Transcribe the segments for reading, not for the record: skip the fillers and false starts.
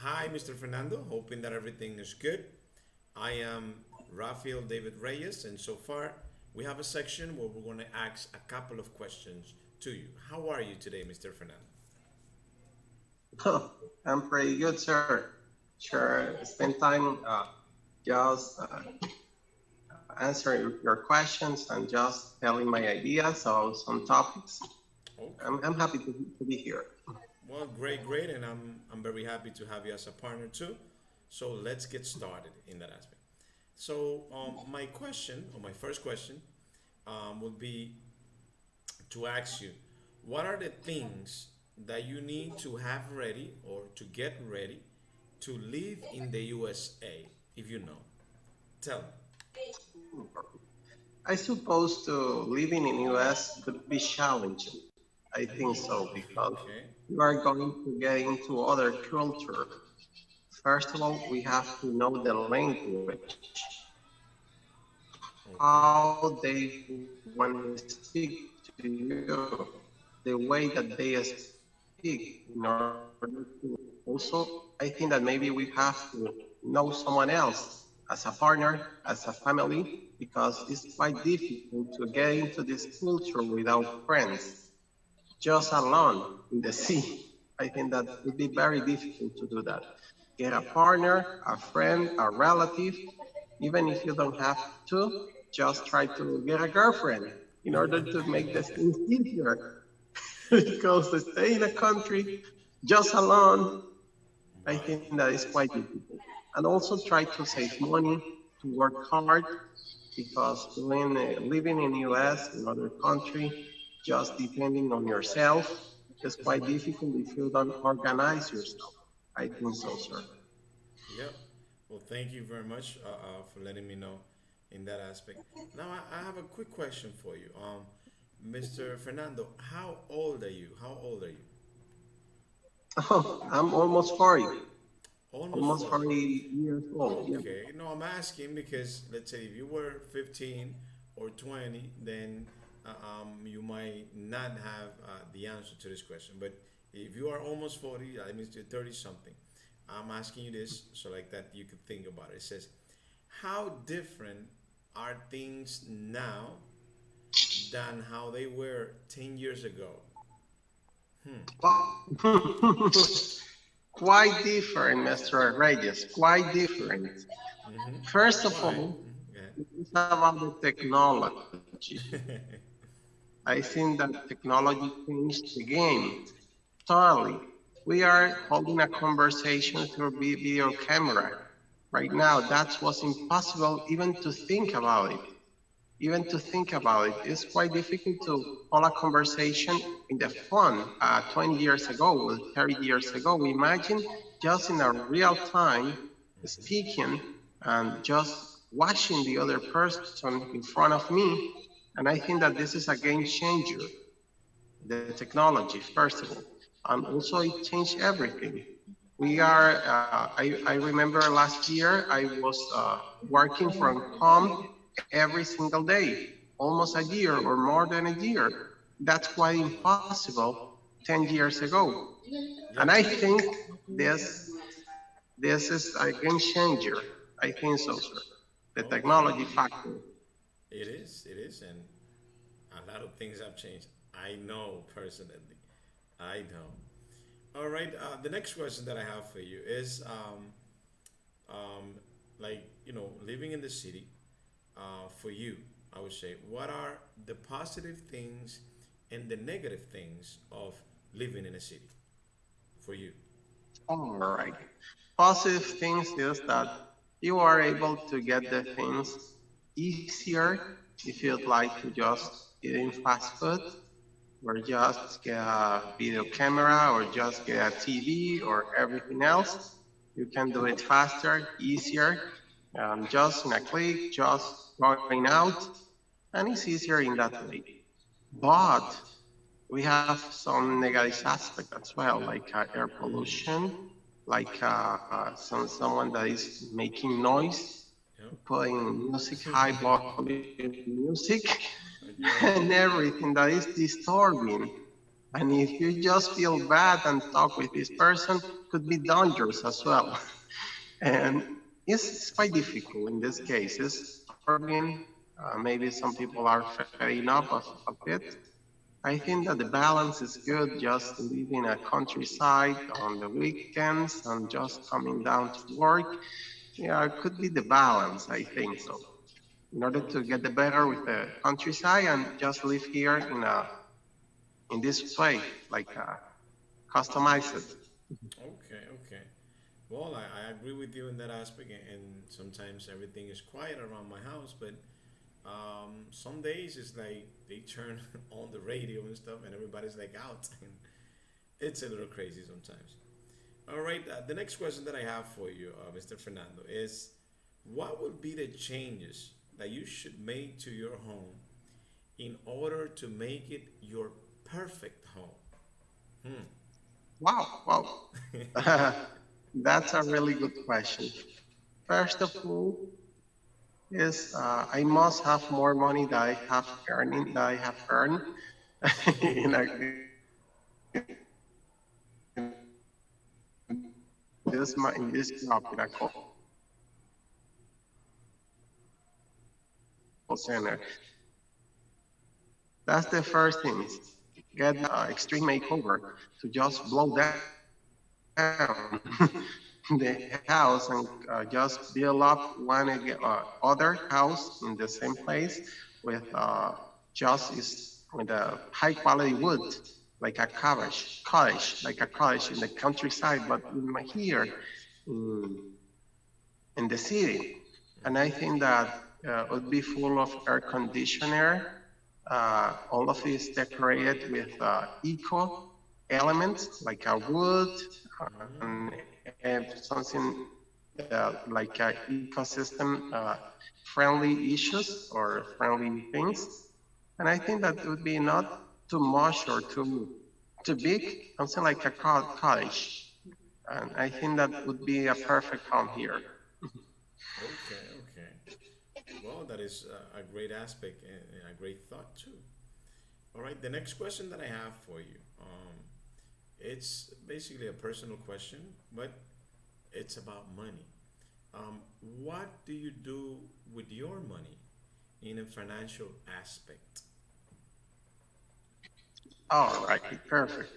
Hi, Mr. Fernando. Hoping that everything is good. I am Rafael David Reyes, and so far we have a section where we're going to ask a couple of questions to you. How are you today, Mr. Fernando? I'm pretty good, sir. Sure, spend time just answering your questions and just telling my ideas on some topics. Okay. I'm happy to be here. Well, great, and I'm very happy to have you as a partner too. So let's get started in that aspect. So my question, or my first question, would be to ask you, what are the things that you need to have ready or to get ready to live in the USA, if you know? Tell me. I suppose to living in US could be challenging. I think so because Okay. you are going to get into other culture. First of all, we have to know the language, Okay. how they want to speak to you, the way that they speak in order to also, I think that maybe we have to know someone else as a partner, as a family, because it's quite difficult to get into this culture without friends, just alone in the sea. I think that would be very difficult to do that. Get a partner, a friend, a relative, even if you don't have to, just try to get a girlfriend in order to make the things easier. Because to stay in a country just alone, I Right. think that is quite difficult. And also try to save money, to work hard, because living in US, in other country, just depending on yourself, is quite difficult if you don't organize yourself. I think so, sir. Yep. Well, thank you very much for letting me know in that aspect. Now, I have a quick question for you. Mr. Fernando, how old are you? How old are you? Oh, I'm almost 40, Almost almost 40. 40 years old. Yeah. Okay. No, I'm asking because let's say if you were 15 or 20, then you might not have the answer to this question. But if you are almost 40, that means you're 30 something. I'm asking you this so like that you could think about it. It says, how different are things now than how they were 10 years ago? Hmm. Quite different, Mr. Reyes, quite different. Mm-hmm. First of Why? all, Mm-hmm. it's about the technology. I think that technology changed the game totally. We are holding a conversation through video camera right now. That was impossible even to think about it. Even to think about it, it's quite difficult to hold a conversation in the phone 20 years ago or 30 years ago. Imagine just in a real time speaking and just watching the other person in front of me. And I think that this is a game changer, the technology, first of all. And also it changed everything. I remember last year I was working from home every single day, almost a year or more than a year. That's quite impossible 10 years ago. And Yep. I think this, this is a game changer. I think so, sir. The Okay. technology factor. It is, and a lot of things have changed. I know personally. I know. All right. The next question that I have for you is, like living in the city. For you, I would say, what are the positive things and the negative things of living in a city for you? All right. Positive things is that you are able to get the things easier if you'd like to just eat in fast food or just get a video camera or just get a TV or everything else. You can do it faster, easier, just in a click, just going out, and it's easier in that way. But we have some negative aspect as well, like air pollution, like someone that is making noise, playing music, high volume music, and everything that is disturbing. And if you just feel bad and talk with this person, could be dangerous as well. And it's quite difficult in this case. It's bargain. Maybe some people are fed enough of it. I think that the balance is good, just living a countryside on the weekends and just coming down to work. Yeah, it could be the balance, I think so. In order to get the better with the countryside and just live here in this way, like customize it. Okay, okay. Well, I agree with you in that aspect, and sometimes everything is quiet around my house, but some days it's like they turn on the radio and stuff, and everybody's like out, and it's a little crazy sometimes. All right, the next question that I have for you, Mr. Fernando, is what would be the changes that you should make to your home in order to make it your perfect home? Hmm. Wow, wow. That's a really good question. First of all, is I must have more money that I have earned in in this job in a call center. That's the first thing. Get extreme makeover to just blow down the house and just build up one other house in the same place with just is with a high quality wood, like a like a cottage in the countryside, but in my here in, in the city. And I think that would be full of air conditioner. All of it is decorated with eco elements like a wood and something like ecosystem friendly issues or friendly things. And I think that would be not too much or too big, something like a cottage. And I think that would be a perfect home here. Okay, okay. Well, that is a great aspect and a great thought too. All right, the next question that I have for you, it's basically a personal question, but it's about money. What do you do with your money in a financial aspect? All right, perfect.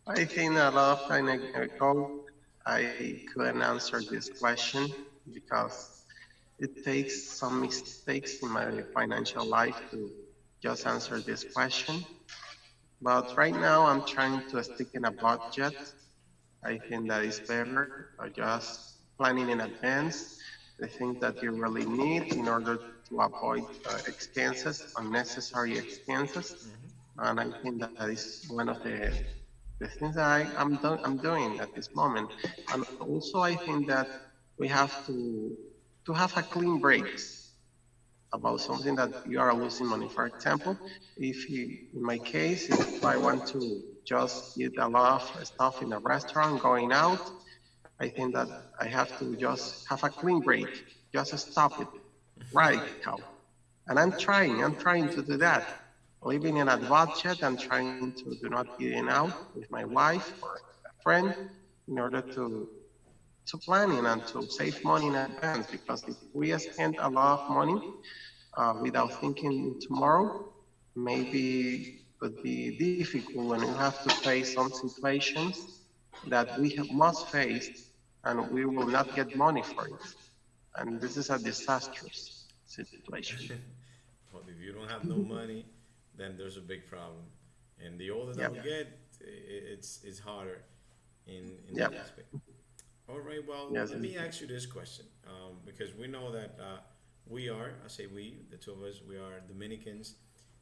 I think a lot of time ago I couldn't answer this question because it takes some mistakes in my financial life to just answer this question. But right now I'm trying to stick in a budget. I think that is better, just planning in advance the things that you really need in order to avoid expenses, unnecessary expenses. And I think that is one of the things that I'm doing at this moment. And also I think that we have to have a clean breaks about something that you are losing money. For example, if you, in my case, if I want to just eat a lot of stuff in a restaurant going out, I think that I have to just have a clean break, just stop it right now. And I'm trying to do that. Living in a budget, I'm trying to do not eating out with my wife or a friend in order to planning and to save money in advance. Because if we spend a lot of money without thinking tomorrow, maybe could be difficult when you have to face some situations that we must face and we will not get money for it. And this is a disastrous situation. Well, if you don't have no money, then there's a big problem. And the older that Yep. we get, it's harder in that Yep. aspect. All right. Well, Yes. let me ask you this question, because we know that we are, I say we, the two of us, we are Dominicans,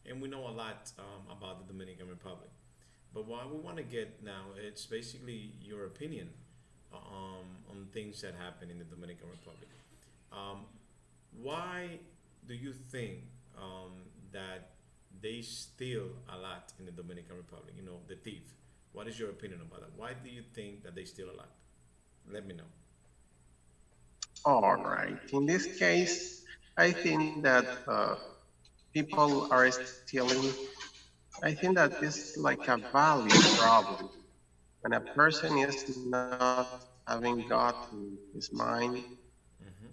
and we know a lot about the Dominican Republic. But what we want to get now, it's basically your opinion on things that happen in the Dominican Republic. Um, why do you think that they steal a lot in the Dominican Republic? You know, the thief. What is your opinion about that? Why do you think that they steal a lot? Let me know. All right. In this case, I think that people are stealing. I think that this is like a value problem. When a person is not having God in his mind, Mm-hmm.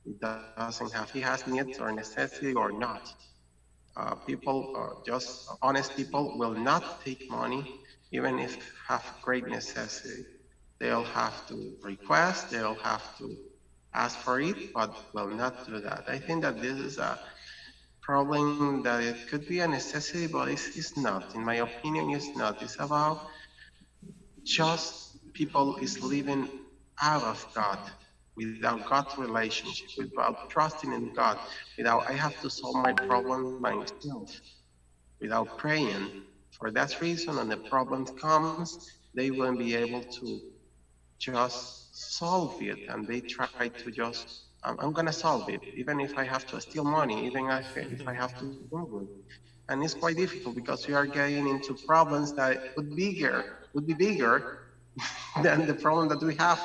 he doesn't have, he has needs or necessity or not. People, just honest people, will not take money even if have great necessity. They'll have to request, they'll have to ask for it, but will not do that. I think that this is a problem that it could be a necessity, but it's not. In my opinion, it's not. It's about just people is living out of God, without God's relationship, without trusting in God, without I have to solve my problem myself, without praying. For that reason, when the problem comes, they won't be able to just solve it, and they try to just I'm gonna solve it, even if I have to steal money, even if I have to do it. And it's quite difficult because we are getting into problems that would be bigger than the problem that we have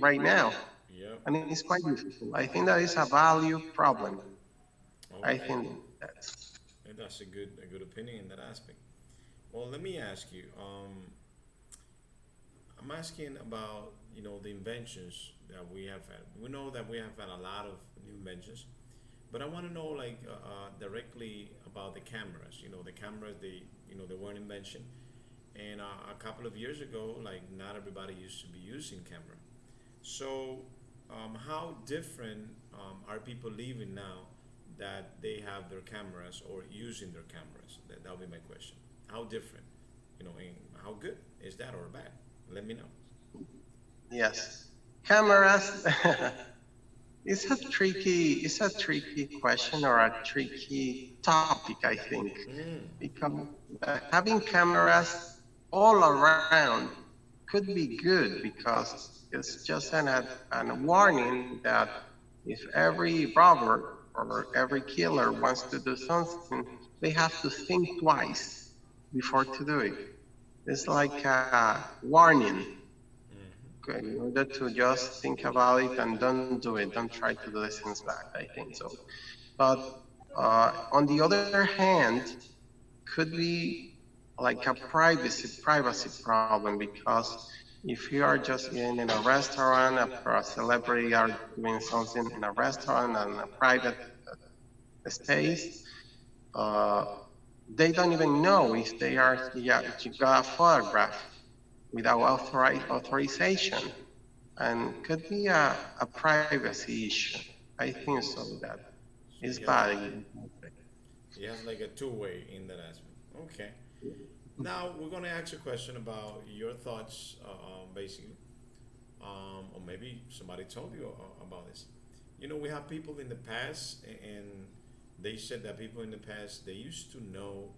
right now, Yep. and it's quite difficult. I think that is a value problem. I Okay. think that's And that's a good opinion in that aspect. Well, let me ask you. I'm asking about the inventions that we have had. We know that we have had a lot of new inventions, but I want to know like directly about the cameras. The cameras they were an invention, and a couple of years ago, like not everybody used to be using camera. So, how different are people living now that they have their cameras or using their cameras? That would be my question. How different, and how good is that or bad? Let me know. yes. Cameras. It's a tricky question or a tricky topic, I think, Mm. because having cameras all around could be good because it's just an warning that if every robber or every killer wants to do something, they have to think twice before to do it. It's like a warning, Mm-hmm. okay, in order to just think about it and don't do it. Don't try to do the things back. I think so. But on the other hand, could be like a privacy problem because if you are just in a restaurant or a celebrity are doing something in a restaurant and a private space, uh, they don't even know if they are, yeah, you got a photograph without authorization, and could be a privacy issue. I think so that So is bad. he has like a two-way in that aspect. Okay. Now we're gonna ask a question about your thoughts, basically, or maybe somebody told you about this. We have people in the past, and they said that people in the past they used to know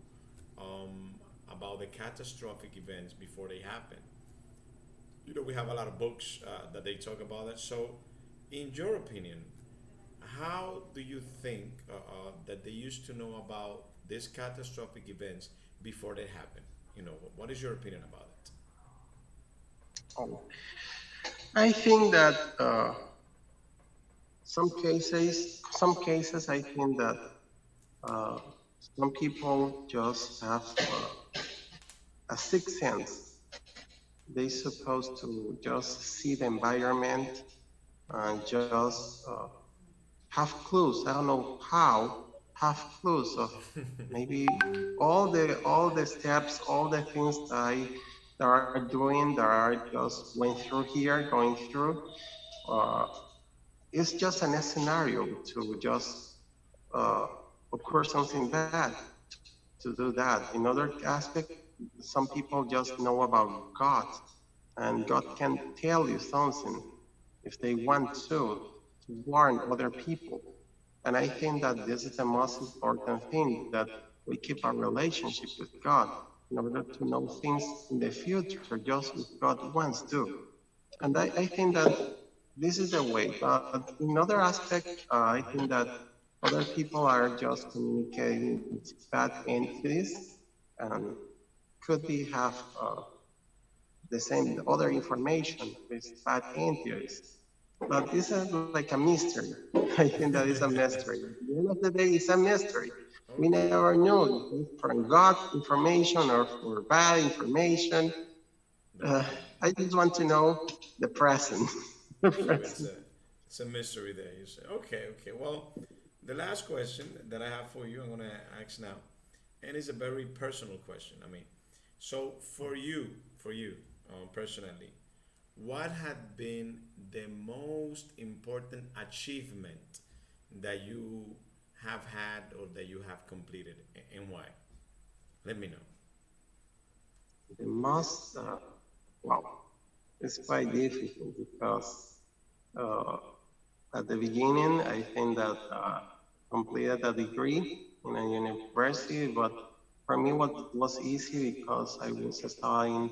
about the catastrophic events before they happen. We have a lot of books that they talk about that. So, in your opinion, how do you think that they used to know about these catastrophic events before they happen? What is your opinion about it? Oh, I think that some cases, I think that uh, some people just have a sixth sense. They supposed to just see the environment and just have clues. I don't know how, have clues of maybe all the steps, all the things that are doing, that are just went through here, going through. Uh, it's just an scenario to just uh, occur something bad to do that. In other aspect, some people just know about God, and God can tell you something if they want to warn other people. And I think that this is the most important thing, that we keep our relationship with God in order to know things in the future, just as God wants to. And I think that this is the way. But in other aspect, I think that other people are just communicating with bad entities and could be have the same other information with bad entities. But this is like a mystery. I think that is a mystery. At the end of the day, it's a mystery. we Okay. never knew if it's from good information or for bad information. Okay. I just want to know the present. The So present. it's a mystery there. You say, okay, okay. Well, the last question that I have for you, I'm gonna ask now, and it's a very personal question. I mean, so for you personally, what had been the most important achievement that you have had or that you have completed, and why? Let me know. The most, well, it's quite difficult because uh, at the beginning, I think that completed a degree in a university, but for me, what was easy because I was studying.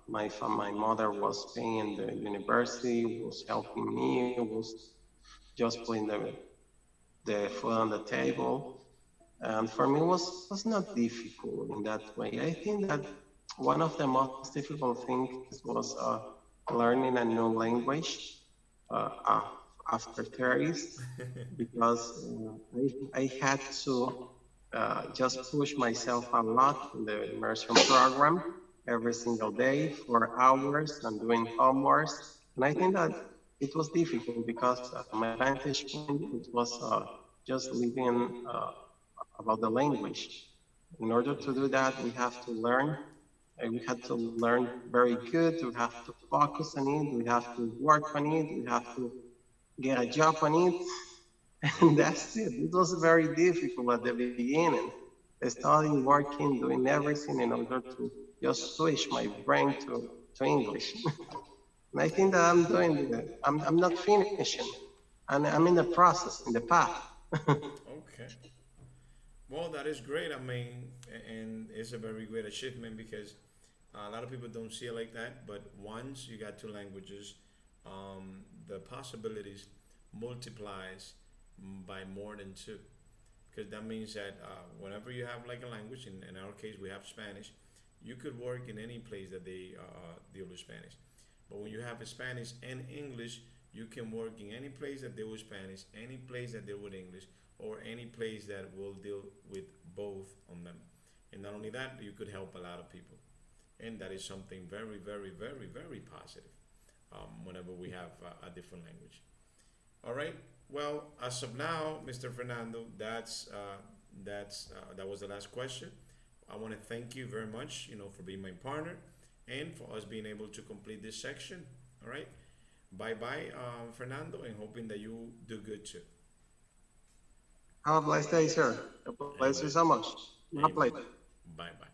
My mother was paying the university, was helping me, was just putting the food on the table. And for me, was not difficult in that way. I think that one of the most difficult things was learning a new language uh, uh, after 30s because I had to just push myself a lot in the immersion program every single day for hours and doing homework. And I think that it was difficult because my vantage point it was just living about the language. In order to do that, we have to learn. We had to learn very good. We have to focus on it. We have to work on it. We have to get a job on it. And that's it. It was very difficult at the beginning. Studying, working, doing everything in order to just switch my brain to English. And I think that I'm doing it. I'm not finishing. And I'm in the process, in the path. Okay. Well, that is great. I mean, and it's a very great achievement because a lot of people don't see it like that. But once you got two languages, the possibilities multiplies by more than two. Because that means that whenever you have like a language, in our case we have Spanish, you could work in any place that they deal with Spanish. But when you have Spanish and English, you can work in any place that deal with Spanish, any place that deal with English, or any place that will deal with both on them. And not only that, you could help a lot of people, and that is something very, very, very, very positive. Whenever we have a different language. All right. Well, as of now, Mr. Fernando, that was the last question. I want to thank you very much, for being my partner, and for us being able to complete this section. All right. Bye bye, Fernando, and hoping that you do good too. Have a blessed day, sir. God bless you Amen. so much. My pleasure. Amen. Bye bye.